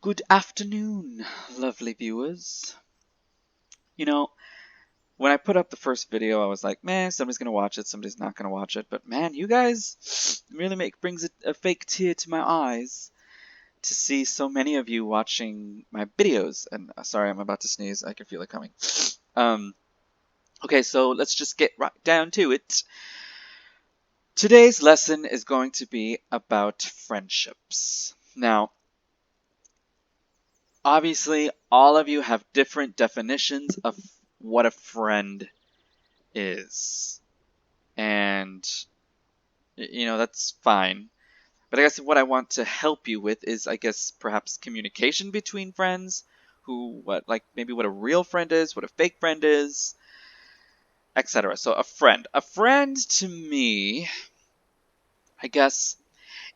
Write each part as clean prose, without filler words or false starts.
Good afternoon, lovely viewers. You know, when I put up the first video, I was like, man, somebody's gonna watch it, somebody's not gonna watch it. But man, you guys really brings a fake tear to my eyes to see so many of you watching my videos. And sorry, I'm about to sneeze. I can feel it coming. Um, okay, so let's just get right down to it. Today's lesson is going to be about friendships. Now, obviously, all of you have different definitions of what a friend is. And, that's fine. But I guess what I want to help you with is, I guess, perhaps communication between friends, maybe what a real friend is, what a fake friend is, etc. So a friend. A friend to me, I guess,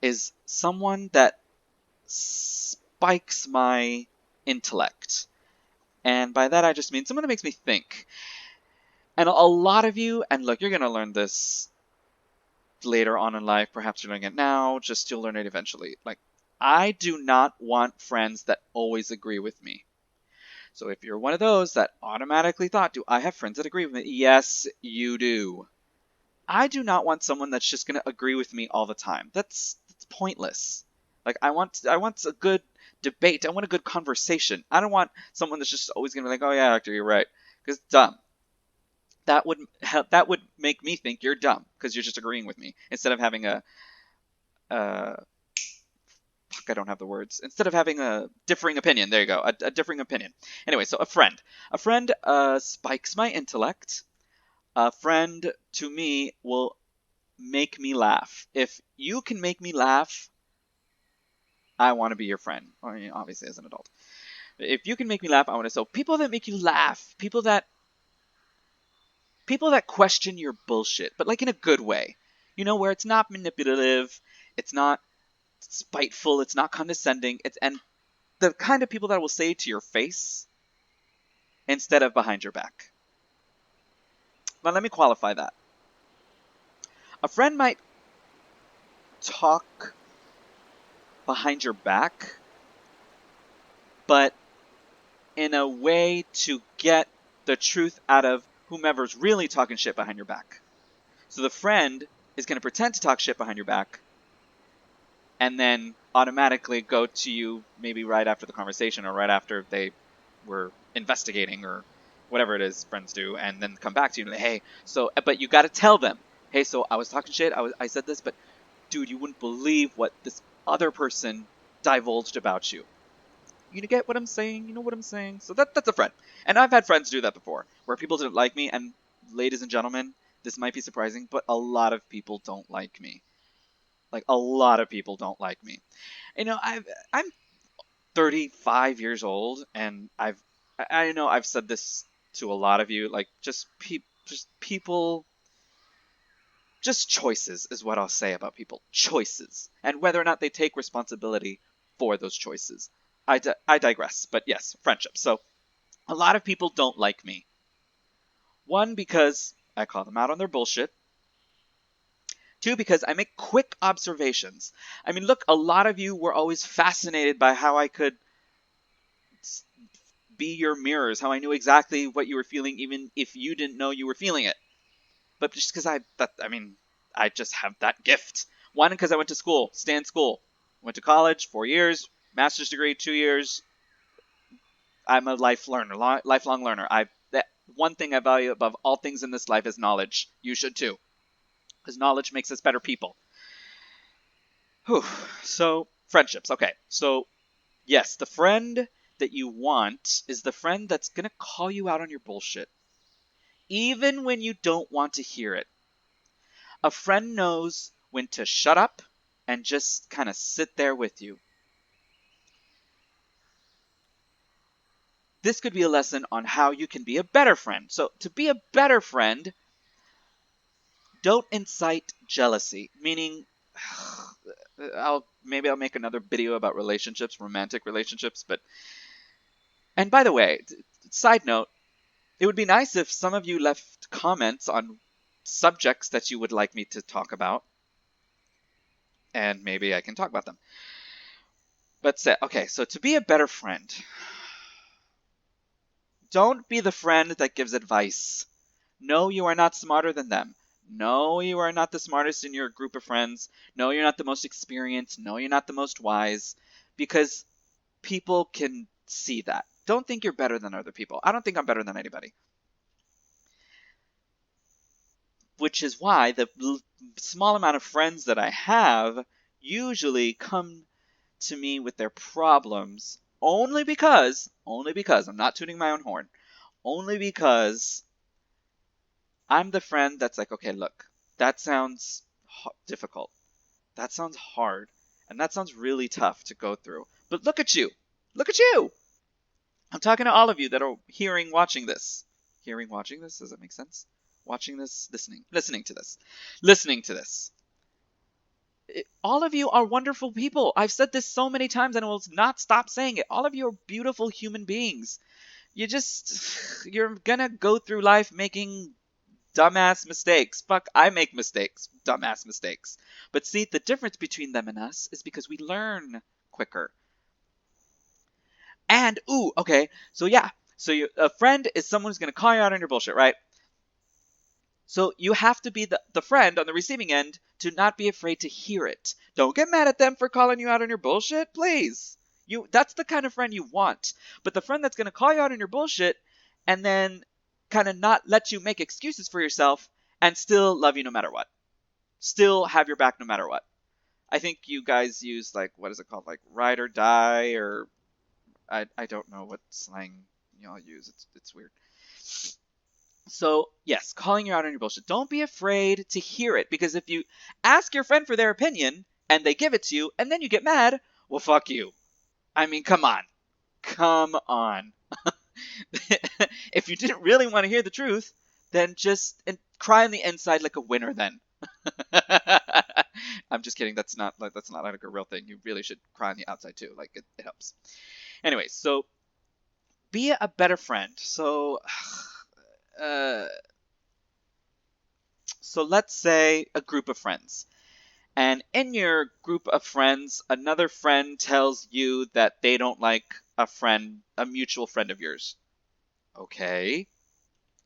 is someone that spikes my intellect. And by that I just mean someone that makes me think. And a lot of you, and look, you're going to learn this later on in life, perhaps you're learning it now, just you'll learn it eventually. Like, I do not want friends that always agree with me. So if you're one of those that automatically thought, do I have friends that agree with me? Yes, you do. I do not want someone that's just going to agree with me all the time. That's pointless. Like, I want a good debate. I want a good conversation. I don't want someone that's just always going to be like, oh yeah, Hector, you're right. Because dumb. That would make me think you're dumb because you're just agreeing with me instead of having uh, I don't have the words. Instead of having a differing opinion, there you go, a differing opinion. Anyway, so a friend spikes my intellect. A friend to me will make me laugh. If you can make me laugh, I want to be your friend. Obviously as an adult. If you can make me laugh, I want to. So people that make you laugh, people that question your bullshit, but like in a good way. Where it's not manipulative, it's not spiteful, it's not condescending, and the kind of people that will say it to your face instead of behind your back. Now let me qualify that. A friend might talk behind your back, but in a way to get the truth out of whomever's really talking shit behind your back. So the friend is going to pretend to talk shit behind your back and then automatically go to you maybe right after the conversation or right after they were investigating or whatever it is friends do, and then come back to you and like, hey, so, but you got to tell them, hey, so I was talking shit, I said this, but dude, you wouldn't believe what this other person divulged about you. You get what I'm saying? You know what I'm saying? So that's a friend. And I've had friends do that before, where people didn't like me, and ladies and gentlemen, this might be surprising, but a lot of people don't like me. Like, a lot of people don't like me. I'm 35 years old, and I know I've said this to a lot of you, like, just people, just choices is what I'll say about people. Choices. And whether or not they take responsibility for those choices. I digress, but yes, friendship. So, a lot of people don't like me. One, because I call them out on their bullshit. Two, because I make quick observations. I mean, look, a lot of you were always fascinated by how I could be your mirrors, how I knew exactly what you were feeling, even if you didn't know you were feeling it. But just because I just have that gift. One, because I went to school, stay in school. Went to college, 4 years, master's degree, 2 years. I'm a lifelong learner. That one thing I value above all things in this life is knowledge. You should too, because knowledge makes us better people. Whew. So friendships. Okay, so yes, the friend that you want is the friend that's gonna call you out on your bullshit, even when you don't want to hear it. A friend knows when to shut up and just kind of sit there with you. This could be a lesson on how you can be a better friend. So, to be a better friend, don't incite jealousy, meaning maybe I'll make another video about relationships, romantic relationships, but and by the way, side note, it would be nice if some of you left comments on subjects that you would like me to talk about, and maybe I can talk about them. But okay, so to be a better friend, don't be the friend that gives advice. No, you are not smarter than them. No, you are not the smartest in your group of friends. No, you're not the most experienced. No, you're not the most wise. Because people can see that. Don't think you're better than other people. I don't think I'm better than anybody. Which is why the small amount of friends that I have usually come to me with their problems only because I'm not tooting my own horn, only because I'm the friend that's like, okay, look, that sounds difficult. That sounds hard. And that sounds really tough to go through. But look at you. Look at you. I'm talking to all of you that are hearing, watching this. Hearing, watching this? Does that make sense? Watching this, listening to this. Listening to this. All of you are wonderful people. I've said this so many times and I will not stop saying it. All of you are beautiful human beings. You're gonna go through life making dumbass mistakes. Fuck, I make mistakes. Dumbass mistakes. But see, the difference between them and us is because we learn quicker. And, ooh, okay, so yeah. So a friend is someone who's going to call you out on your bullshit, right? So you have to be the friend on the receiving end to not be afraid to hear it. Don't get mad at them for calling you out on your bullshit, please. That's the kind of friend you want. But the friend that's going to call you out on your bullshit and then kind of not let you make excuses for yourself and still love you no matter what. Still have your back no matter what. I think you guys use, like, what is it called? Like ride or die, or I don't know what slang y'all use. It's weird. So, yes, calling you out on your bullshit. Don't be afraid to hear it, because if you ask your friend for their opinion and they give it to you and then you get mad, well, fuck you. I mean, come on. Come on. If you didn't really want to hear the truth, then just cry on the inside like a winner then. I'm just kidding. That's not like a real thing. You really should cry on the outside too. Like it helps. Anyway, so be a better friend. Uh, so let's say a group of friends. And in your group of friends, another friend tells you that they don't like a mutual friend of yours. Okay.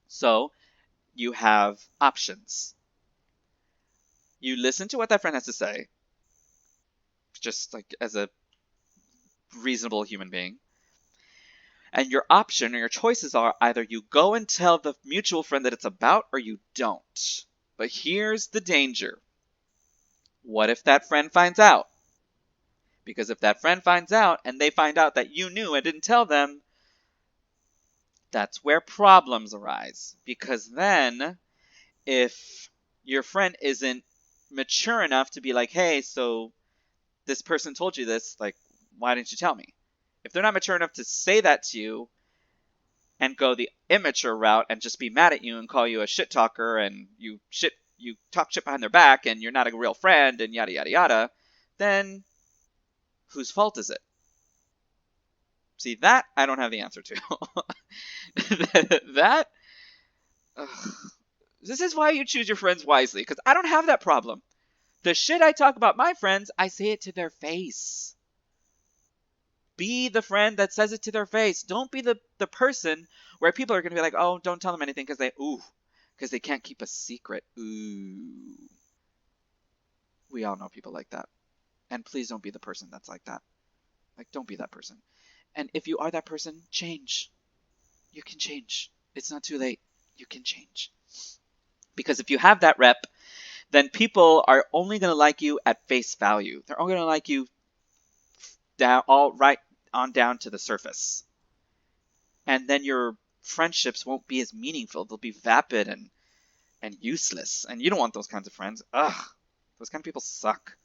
So you have options. You listen to what that friend has to say, just like as a reasonable human being. And your option or your choices are either you go and tell the mutual friend that it's about or you don't. But here's the danger. What if that friend finds out? Because if that friend finds out and they find out that you knew and didn't tell them, that's where problems arise. Because then, if your friend isn't mature enough to be like, hey, so this person told you this, like, why didn't you tell me? If they're not mature enough to say that to you and go the immature route and just be mad at you and call you a shit talker and you talk shit behind their back and you're not a real friend and yada yada yada, then whose fault is it? See, that I don't have the answer to. that ugh. This is why you choose your friends wisely, because I don't have that problem. The shit I talk about my friends, I say it to their face. Be the friend that says it to their face. Don't be the person where people are going to be like, oh, don't tell them anything because they can't keep a secret. Ooh. We all know people like that. And please don't be the person that's like that. Like, don't be that person. And if you are that person, change. You can change. It's not too late. You can change. Because if you have that rep, then people are only going to like you at face value. They're only going to like you down, all right on down to the surface. And then your friendships won't be as meaningful. They'll be vapid and useless. And you don't want those kinds of friends. Ugh. Those kind of people suck.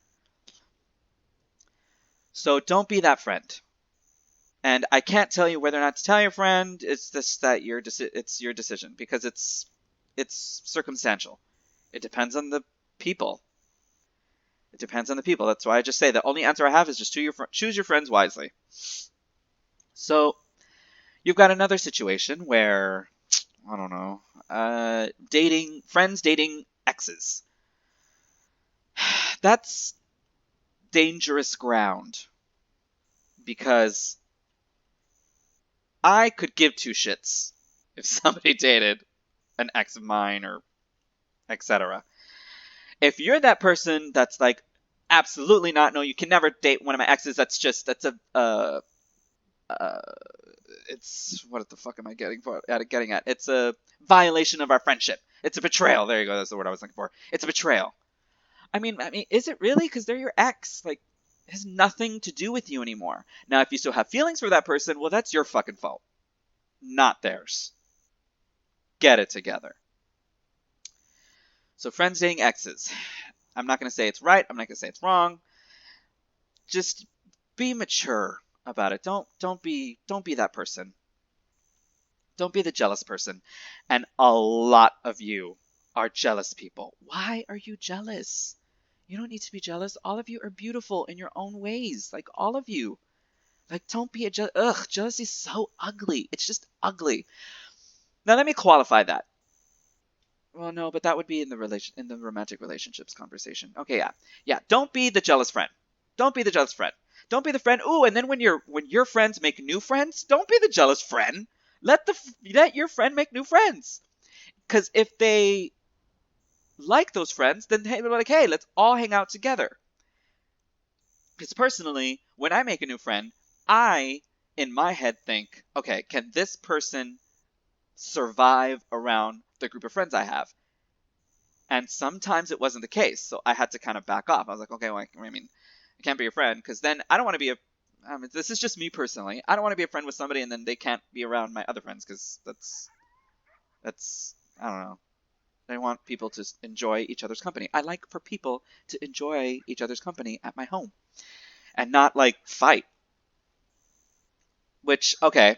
So don't be that friend. And I can't tell you whether or not to tell your friend. It's just that it's your decision, because it's circumstantial. It depends on the people. It depends on the people. That's why I just say the only answer I have is just choose your friends wisely. So you've got another situation where, I don't know, friends dating exes. That's dangerous ground. because I could give two shits if somebody dated an ex of mine or etc. If you're that person that's like, absolutely not, no, you can never date one of my exes, that's uh, it's, what the fuck am I getting at? It's a violation of our friendship. It's a betrayal. There you go. That's the word I was looking for. It's a betrayal. I mean, is it really? Because they're your ex. Like, it has nothing to do with you anymore. Now, if you still have feelings for that person, well, that's your fucking fault, not theirs. Get it together. So, friends dating exes. I'm not going to say it's right. I'm not going to say it's wrong. Just be mature about it. Don't be that person. Don't be the jealous person. And a lot of you are jealous people. Why are you jealous? You don't need to be jealous. All of you are beautiful in your own ways. Like, all of you. Like, don't be a ugh, jealousy is so ugly. It's just ugly. Now let me qualify that. Well, no, but that would be in the romantic relationships conversation. Okay, yeah. Yeah, don't be the jealous friend. Don't be the jealous friend. Don't be the friend. Ooh, and then when your friends make new friends, don't be the jealous friend. Let your friend make new friends. Cuz if they like those friends, then they're like, "Hey, let's all hang out together." Because personally, when I make a new friend, I in my head think, "Okay, can this person survive around the group of friends I have?" And sometimes it wasn't the case, so I had to kind of back off. I was like, okay, well, I mean, I can't be your friend, because then I don't want to be this is just me personally. I don't want to be a friend with somebody and then they can't be around my other friends, because that's, I don't know. I want people to enjoy each other's company. I like for people to enjoy each other's company at my home and not, like, fight. Which, okay,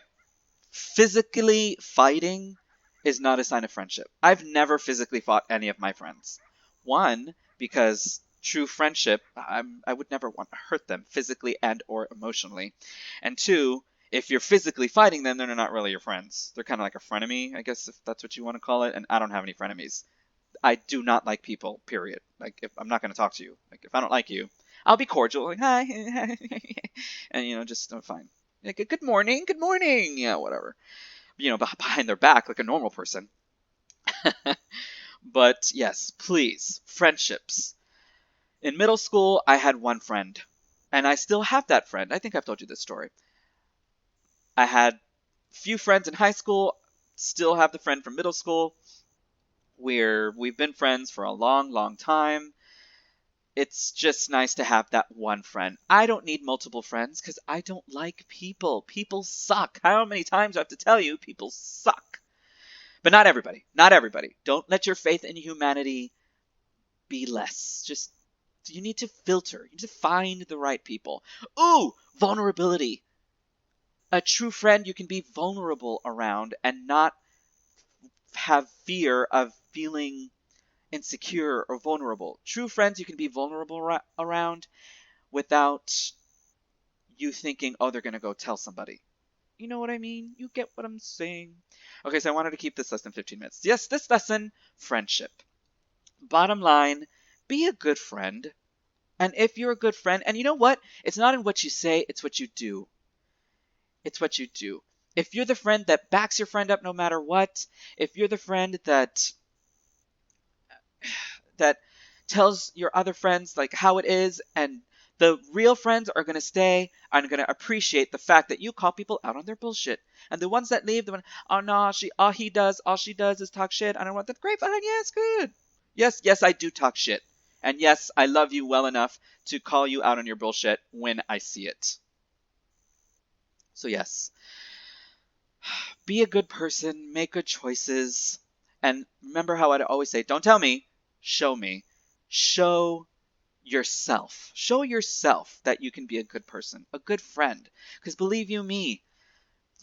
physically fighting is not a sign of friendship. I've never physically fought any of my friends. One, because true friendship, I would never want to hurt them physically and or emotionally. And two, if you're physically fighting them, they're not really your friends. They're kind of like a frenemy, I guess, if that's what you want to call it. And I don't have any frenemies. I do not like people, period. Like, if I'm not going to talk to you. Like, if I don't like you, I'll be cordial, like, hi, and, just, fine. Like, good morning, yeah, whatever. Behind their back like a normal person. But yes, please, friendships. In middle school, I had one friend, and I still have that friend. I think I've told you this story. I had few friends in high school, still have the friend from middle school. We've been friends for a long, long time. It's just nice to have that one friend. I don't need multiple friends because I don't like people. People suck. How many times do I have to tell you people suck? But not everybody. Not everybody. Don't let your faith in humanity be less. Just, you need to filter. You need to find the right people. Ooh, vulnerability. A true friend you can be vulnerable around and not have fear of feeling insecure or vulnerable. True friends you can be vulnerable around without you thinking, oh, they're going to go tell somebody. You know what I mean? You get what I'm saying. Okay, so I wanted to keep this less than 15 minutes. Yes, this lesson, friendship. Bottom line, be a good friend. And if you're a good friend, and you know what? It's not in what you say, it's what you do. It's what you do. If you're the friend that backs your friend up no matter what, if you're the friend that tells your other friends like how it is, and the real friends are going to stay and going to appreciate the fact that you call people out on their bullshit. And the ones that leave, the one, oh no, all she does is talk shit. I don't want that. Great, fine, yes, good. Yes, I do talk shit. And yes, I love you well enough to call you out on your bullshit when I see it. So yes, be a good person, make good choices, and remember how I always say, don't tell me, show me. Show yourself. Show yourself that you can be a good person, a good friend. Because believe you me,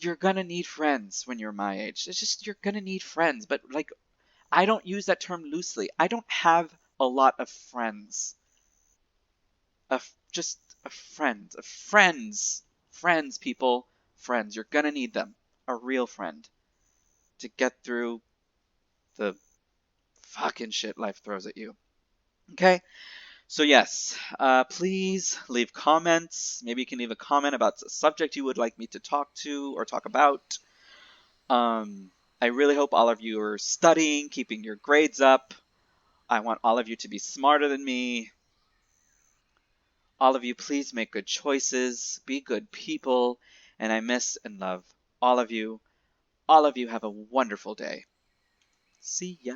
you're gonna need friends when you're my age. It's just, you're gonna need friends. But like, I don't use that term loosely. I don't have a lot of friends. Just a friend. Friends, people. Friends. You're gonna need them. A real friend. To get through the fucking shit life throws at you. Okay? So yes, please leave comments. Maybe you can leave a comment about a subject you would like me to talk to or talk about. I really hope all of you are studying, keeping your grades up. I want all of you to be smarter than me. All of you, please make good choices, be good people, and I miss and love all of you. All of you have a wonderful day. See ya.